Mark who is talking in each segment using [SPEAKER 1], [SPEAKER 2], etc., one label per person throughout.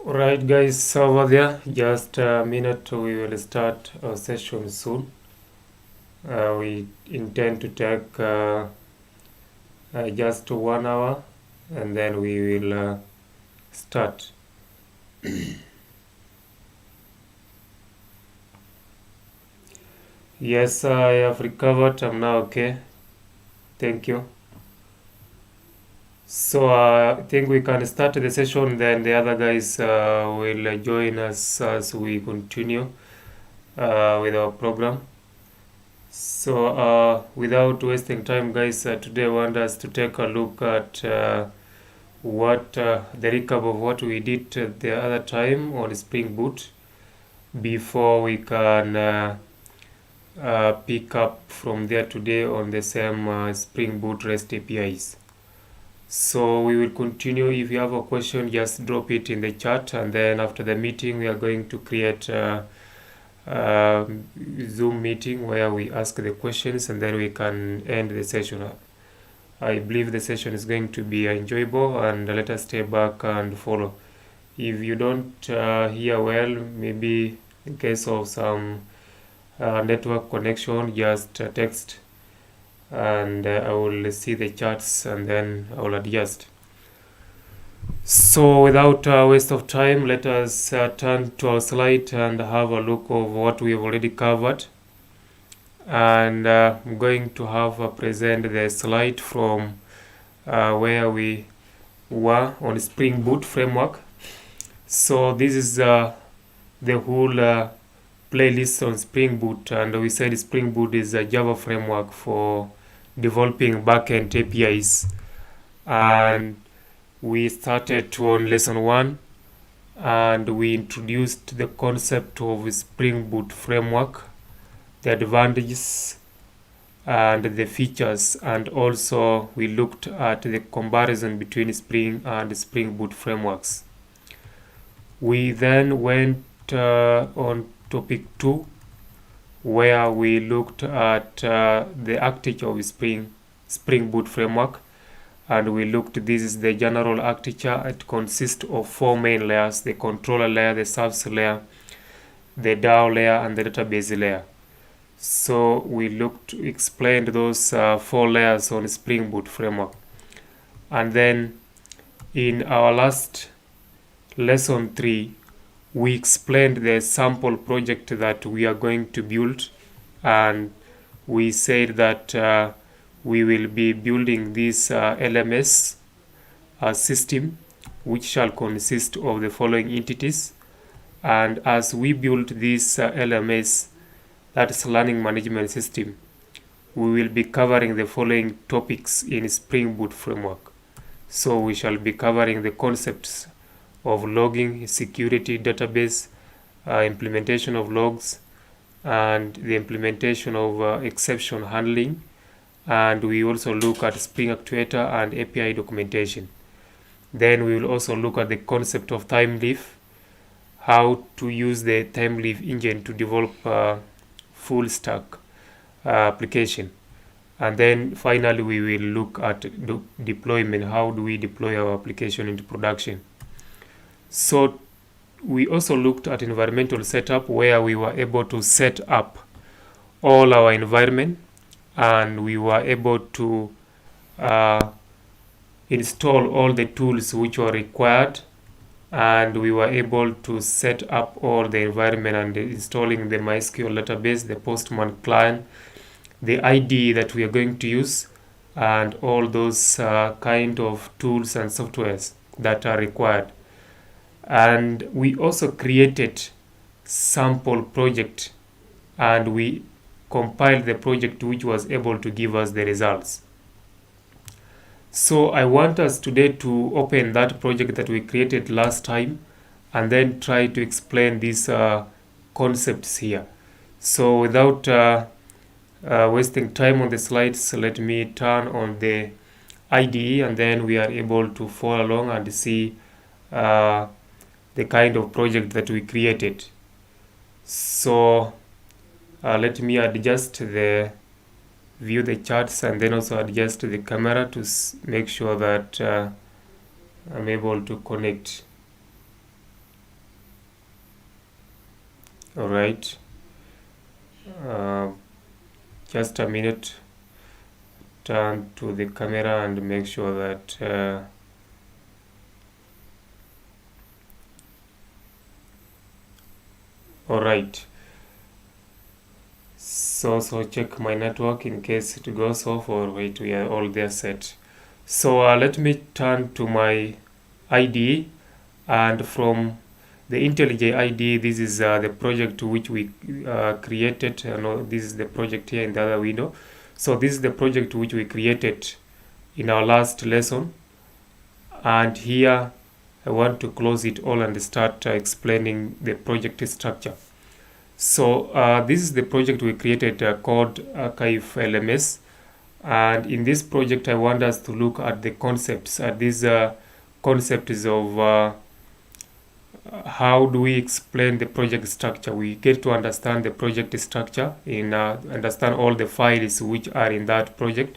[SPEAKER 1] Alright guys, over there, just a minute, we will start our session soon. We intend to take just 1 hour and then we will start. Yes, I have recovered, I'm now okay. Thank you. So I think we can start the session, then the other guys will join us as we continue with our program. So without wasting time, guys, today I want us to take a look at what the recap of what we did the other time on Spring Boot before we can pick up from there today on the same Spring Boot REST APIs. So we will continue. If you have a question, just drop it in the chat, and then after the meeting we are going to create Zoom meeting where we ask the questions and then we can end the session. I believe the session is going to be enjoyable, and let us stay back and follow. If you don't hear well, maybe in case of some network connection, just text and I will see the charts and then I will adjust. So without waste of time, let us turn to our slide and have a look of what we have already covered. And I'm going to have present the slide from where we were on Spring Boot framework. So this is the whole playlist on Spring Boot, and we said Spring Boot is a Java framework for developing backend APIs. And we started on lesson 1 and we introduced the concept of Spring Boot framework, the advantages and the features, and also we looked at the comparison between Spring and Spring Boot frameworks. We then went on topic 2 where we looked at the architecture of Spring Boot framework, and we looked, this is the general architecture. It consists of 4 main layers: the controller layer, the service layer, the DAO layer, and the database layer. So we explained those 4 layers on Spring Boot framework. And then in our last lesson 3, we explained the sample project that we are going to build, and we said that we will be building this LMS system, which shall consist of the following entities. And as we build this LMS, that is learning management system, we will be covering the following topics in Spring Boot framework. So we shall be covering the concepts of logging, security, database, implementation of logs, and the implementation of exception handling. And we also look at Spring Actuator and API documentation. Then we will also look at the concept of TimeLeaf, how to use the TimeLeaf engine to develop full stack application. And then finally we will look at deployment. How do we deploy our application into production? So we also looked at environmental setup, where we were able to set up all our environment, and we were able to install all the tools which were required, and we were able to set up all the environment and installing the MySQL database, the Postman client, the IDE that we are going to use, and all those kind of tools and softwares that are required. And we also created sample project, and we compiled the project which was able to give us the results. So I want us today to open that project that we created last time and then try to explain these concepts here. So without wasting time on the slides, let me turn on the IDE, and then we are able to follow along and see the kind of project that we created. So let me adjust the view the charts and then also adjust the camera to make sure that I'm able to connect. All right, just a minute. Turn to the camera and make sure that all right. So check my network in case it goes off, or wait, we are all there set. So let me turn to my IDE, and from the IntelliJ IDE, this is the project which we created. No, this is the project here in the other window. So this is the project which we created in our last lesson, and here I want to close it all and start explaining the project structure. So this is the project we created called Archive LMS, and in this project I want us to look at the concepts. These concepts of how do we explain the project structure. We get to understand the project structure, in understand all the files which are in that project,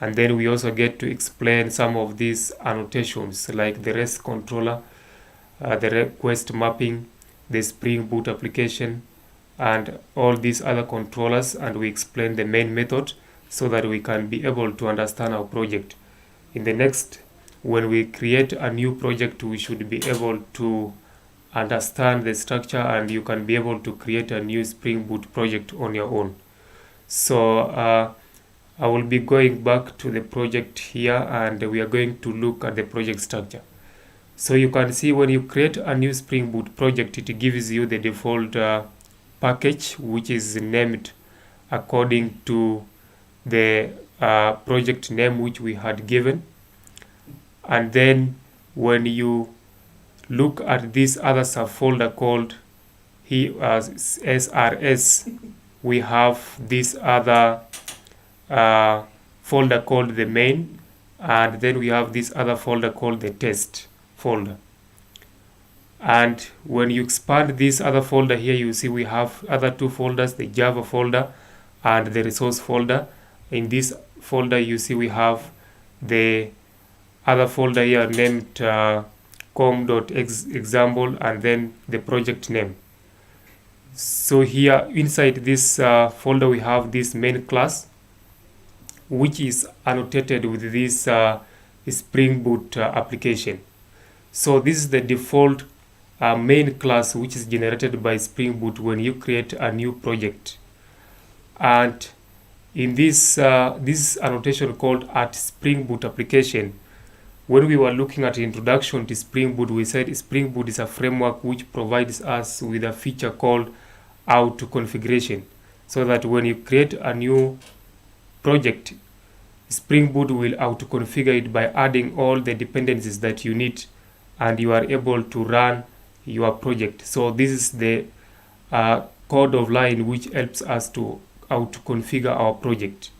[SPEAKER 1] and then we also get to explain some of these annotations like the REST controller, the request mapping, the Spring Boot application, and all these other controllers, and we explain the main method so that we can be able to understand our project. In the next, when we create a new project, we should be able to understand the structure, and you can be able to create a new Spring Boot project on your own. So I will be going back to the project here, and we are going to look at the project structure. So you can see when you create a new Spring Boot project, it gives you the default package, which is named according to the project name which we had given. And then when you look at this other subfolder called SRS, we have this other folder called the main, and then we have this other folder called the test folder. And when you expand this other folder here, you see we have other two folders, the Java folder and the resource folder. In this folder, you see we have the other folder here named com.example, and then the project name. So here inside this folder, we have this main class, which is annotated with this Spring Boot application. So this is the default main class which is generated by Spring Boot when you create a new project. And in this annotation called at Spring Boot application, when we were looking at the introduction to Spring Boot, we said Spring Boot is a framework which provides us with a feature called auto configuration, so that when you create a new project, Spring Boot will auto configure it by adding all the dependencies that you need, and you are able to run your project. So this is the code of line which helps us to auto configure our project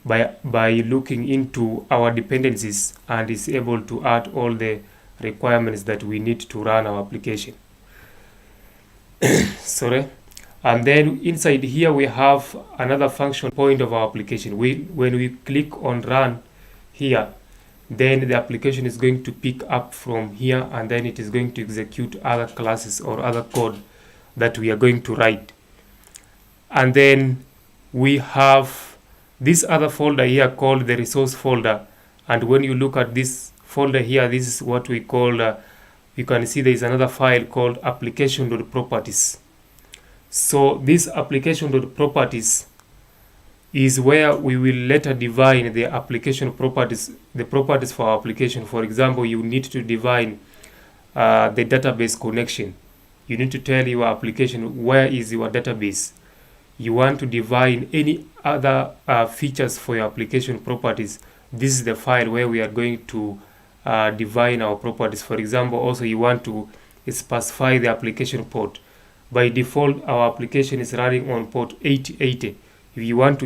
[SPEAKER 1] by looking into our dependencies, and is able to add all the requirements that we need to run our application. Sorry. And then inside here we have another function point of our application. When we click on run here, then the application is going to pick up from here, and then it is going to execute other classes or other code that we are going to write. And then we have this other folder here called the resource folder, and when you look at this folder here, this is what we call you can see there is another file called application.properties. So this application.properties is where we will later define the application properties, the properties for our application. For example, you need to define the database connection. You need to tell your application where is your database. You want to define any other features for your application properties. This is the file where we are going to define our properties. For example, also you want to specify the application port. By default, our application is running on port 8080. If you want to